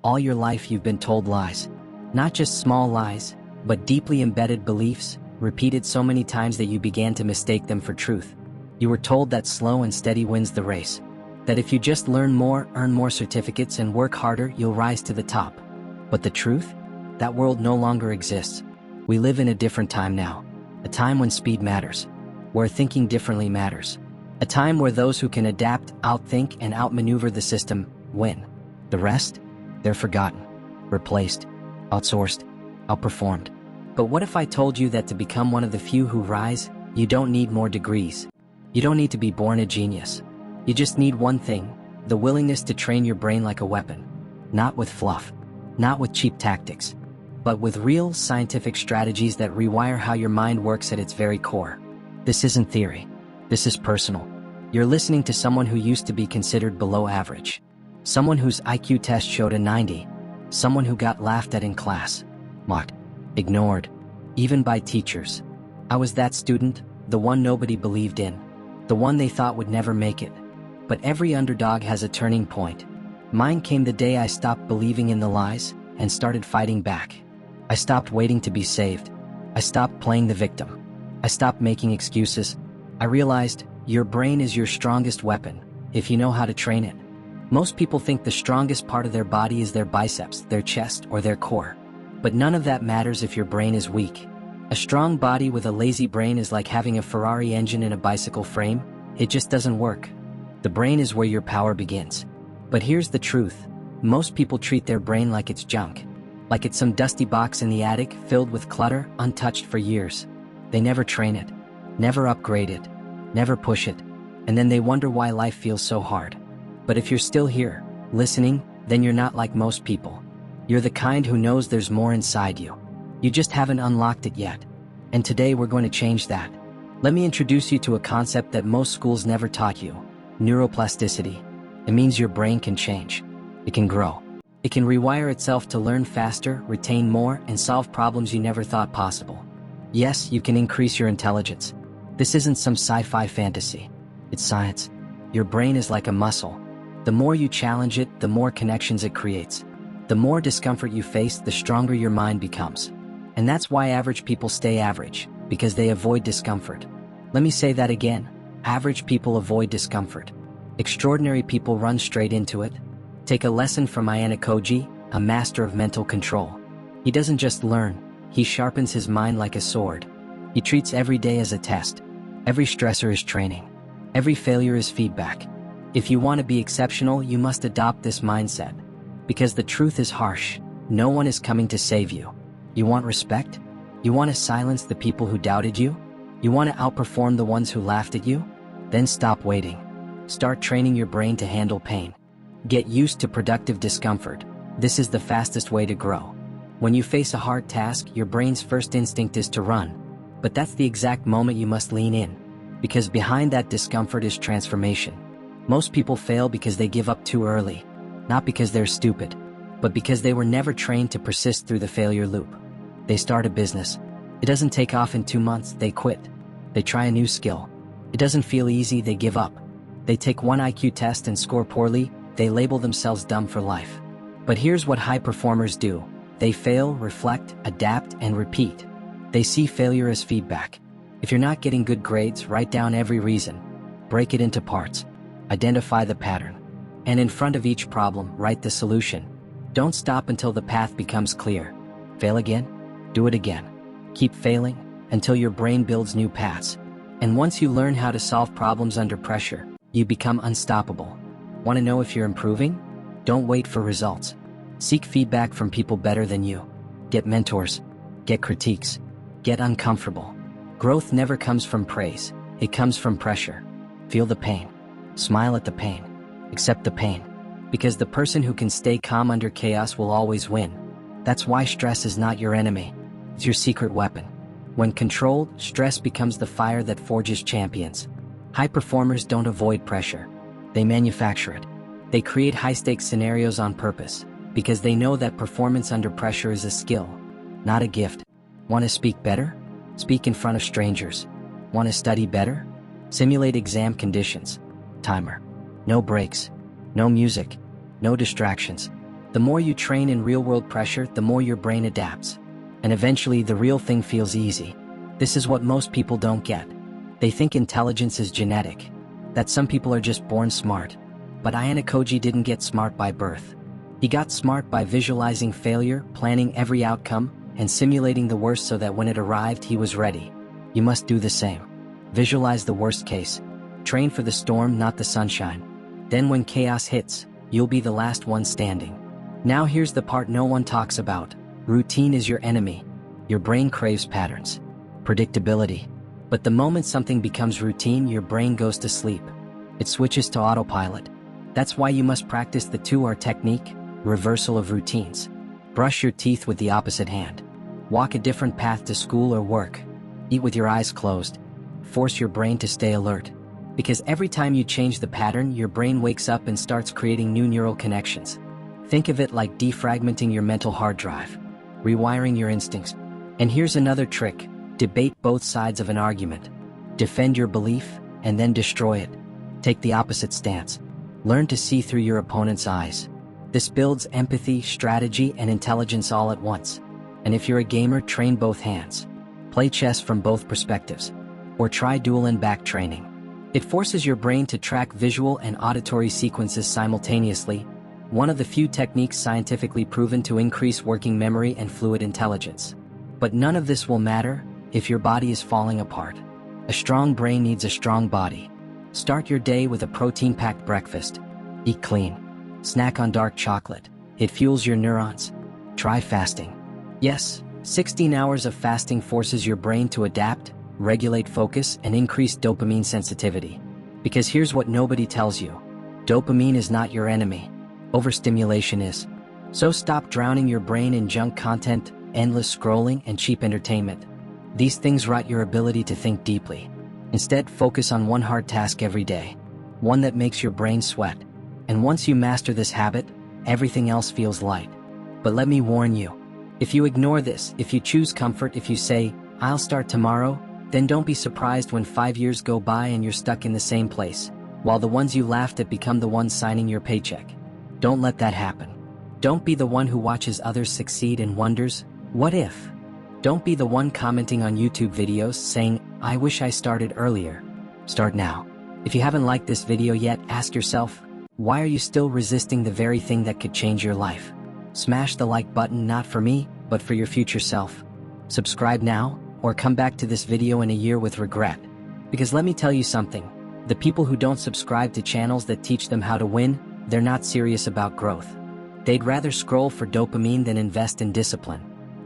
All your life you've been told lies. Not just small lies, but deeply embedded beliefs, repeated so many times that you began to mistake them for truth. You were told that slow and steady wins the race. That if you just learn more, earn more certificates, and work harder, you'll rise to the top. But the truth? That world no longer exists. We live in a different time now. A time when speed matters. Where thinking differently matters. A time where those who can adapt, outthink, and outmaneuver the system win. The rest? They're forgotten, replaced, outsourced, outperformed. But what if I told you that to become one of the few who rise, you don't need more degrees? You don't need to be born a genius. You just need one thing, the willingness to train your brain like a weapon. Not with fluff, not with cheap tactics, but with real scientific strategies that rewire how your mind works at its very core. This isn't theory. This is personal. You're listening to someone who used to be considered below average. Someone whose IQ test showed a 90. Someone who got laughed at in class, mocked, ignored, even by teachers. I was that student, the one nobody believed in, the one they thought would never make it. But every underdog has a turning point. Mine came the day I stopped believing in the lies and started fighting back. I stopped waiting to be saved. I stopped playing the victim. I stopped making excuses. I realized your brain is your strongest weapon, if you know how to train it. Most people think the strongest part of their body is their biceps, their chest, or their core. But none of that matters if your brain is weak. A strong body with a lazy brain is like having a Ferrari engine in a bicycle frame. It just doesn't work. The brain is where your power begins. But here's the truth. Most people treat their brain like it's junk. Like it's some dusty box in the attic filled with clutter, untouched for years. They never train it, never upgrade it, never push it, and then they wonder why life feels so hard. But if you're still here, listening, then you're not like most people. You're the kind who knows there's more inside you. You just haven't unlocked it yet. And today we're going to change that. Let me introduce you to a concept that most schools never taught you. Neuroplasticity. It means your brain can change. It can grow. It can rewire itself to learn faster, retain more, and solve problems you never thought possible. Yes, you can increase your intelligence. This isn't some sci-fi fantasy. It's science. Your brain is like a muscle. The more you challenge it, the more connections it creates. The more discomfort you face, the stronger your mind becomes. And that's why average people stay average, because they avoid discomfort. Let me say that again. Average people avoid discomfort. Extraordinary people run straight into it. Take a lesson from Ayanokoji, a master of mental control. He doesn't just learn, he sharpens his mind like a sword. He treats every day as a test. Every stressor is training. Every failure is feedback. If you want to be exceptional, you must adopt this mindset. Because the truth is harsh. No one is coming to save you. You want respect? You want to silence the people who doubted you? You want to outperform the ones who laughed at you? Then stop waiting. Start training your brain to handle pain. Get used to productive discomfort. This is the fastest way to grow. When you face a hard task, your brain's first instinct is to run. But that's the exact moment you must lean in. Because behind that discomfort is transformation. Most people fail because they give up too early. Not because they're stupid, but because they were never trained to persist through the failure loop. They start a business. It doesn't take off in 2 months, they quit. They try a new skill. It doesn't feel easy, they give up. They take one IQ test and score poorly, they label themselves dumb for life. But here's what high performers do. They fail, reflect, adapt, and repeat. They see failure as feedback. If you're not getting good grades, write down every reason. Break it into parts. Identify the pattern. And in front of each problem, write the solution. Don't stop until the path becomes clear. Fail again? Do it again. Keep failing until your brain builds new paths. And once you learn how to solve problems under pressure, you become unstoppable. Want to know if you're improving? Don't wait for results. Seek feedback from people better than you. Get mentors. Get critiques. Get uncomfortable. Growth never comes from praise. It comes from pressure. Feel the pain. Smile at the pain. Accept the pain. Because the person who can stay calm under chaos will always win. That's why stress is not your enemy. It's your secret weapon. When controlled, stress becomes the fire that forges champions. High performers don't avoid pressure. They manufacture it. They create high-stakes scenarios on purpose, because they know that performance under pressure is a skill, not a gift. Want to speak better? Speak in front of strangers. Want to study better? Simulate exam conditions. Timer. No breaks. No music. No distractions. The more you train in real-world pressure, the more your brain adapts. And eventually, the real thing feels easy. This is what most people don't get. They think intelligence is genetic, that some people are just born smart. But Ayanokoji didn't get smart by birth. He got smart by visualizing failure, planning every outcome, and simulating the worst so that when it arrived, he was ready. You must do the same. Visualize the worst case. Train for the storm, not the sunshine. Then when chaos hits, you'll be the last one standing. Now here's the part no one talks about. Routine is your enemy. Your brain craves patterns, predictability. But the moment something becomes routine, your brain goes to sleep. It switches to autopilot. That's why you must practice the 2R technique, reversal of routines. Brush your teeth with the opposite hand. Walk a different path to school or work. Eat with your eyes closed. Force your brain to stay alert. Because every time you change the pattern, your brain wakes up and starts creating new neural connections. Think of it like defragmenting your mental hard drive, rewiring your instincts. And here's another trick. Debate both sides of an argument. Defend your belief, and then destroy it. Take the opposite stance. Learn to see through your opponent's eyes. This builds empathy, strategy, and intelligence all at once. And if you're a gamer, train both hands. Play chess from both perspectives. Or try dual and back training. It forces your brain to track visual and auditory sequences simultaneously, one of the few techniques scientifically proven to increase working memory and fluid intelligence. But none of this will matter if your body is falling apart. A strong brain needs a strong body. Start your day with a protein-packed breakfast. Eat clean. Snack on dark chocolate. It fuels your neurons. Try fasting. Yes, 16 hours of fasting forces your brain to adapt, regulate focus, and increase dopamine sensitivity. Because here's what nobody tells you. Dopamine is not your enemy. Overstimulation is. So stop drowning your brain in junk content, endless scrolling, and cheap entertainment. These things rot your ability to think deeply. Instead, focus on one hard task every day. One that makes your brain sweat. And once you master this habit, everything else feels light. But let me warn you. If you ignore this, if you choose comfort, if you say, "I'll start tomorrow," then don't be surprised when 5 years go by and you're stuck in the same place, while the ones you laughed at become the ones signing your paycheck. Don't let that happen. Don't be the one who watches others succeed and wonders, "What if?" Don't be the one commenting on YouTube videos saying, "I wish I started earlier." Start now. If you haven't liked this video yet, ask yourself, why are you still resisting the very thing that could change your life? Smash the like button, not for me, but for your future self. Subscribe now, or come back to this video in a year with regret. Because let me tell you something, the people who don't subscribe to channels that teach them how to win, they're not serious about growth. They'd rather scroll for dopamine than invest in discipline.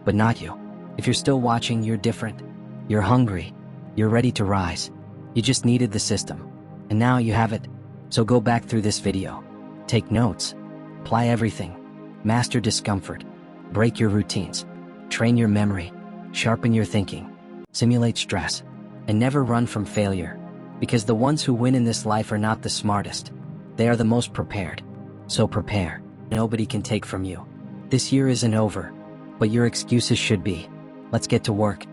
But not you. If you're still watching, you're different. You're hungry. You're ready to rise. You just needed the system. And now you have it. So go back through this video. Take notes. Apply everything. Master discomfort. Break your routines. Train your memory. Sharpen your thinking. Simulate stress. And never run from failure. Because the ones who win in this life are not the smartest. They are the most prepared. So prepare. Nobody can take from you. This year isn't over. But your excuses should be. Let's get to work.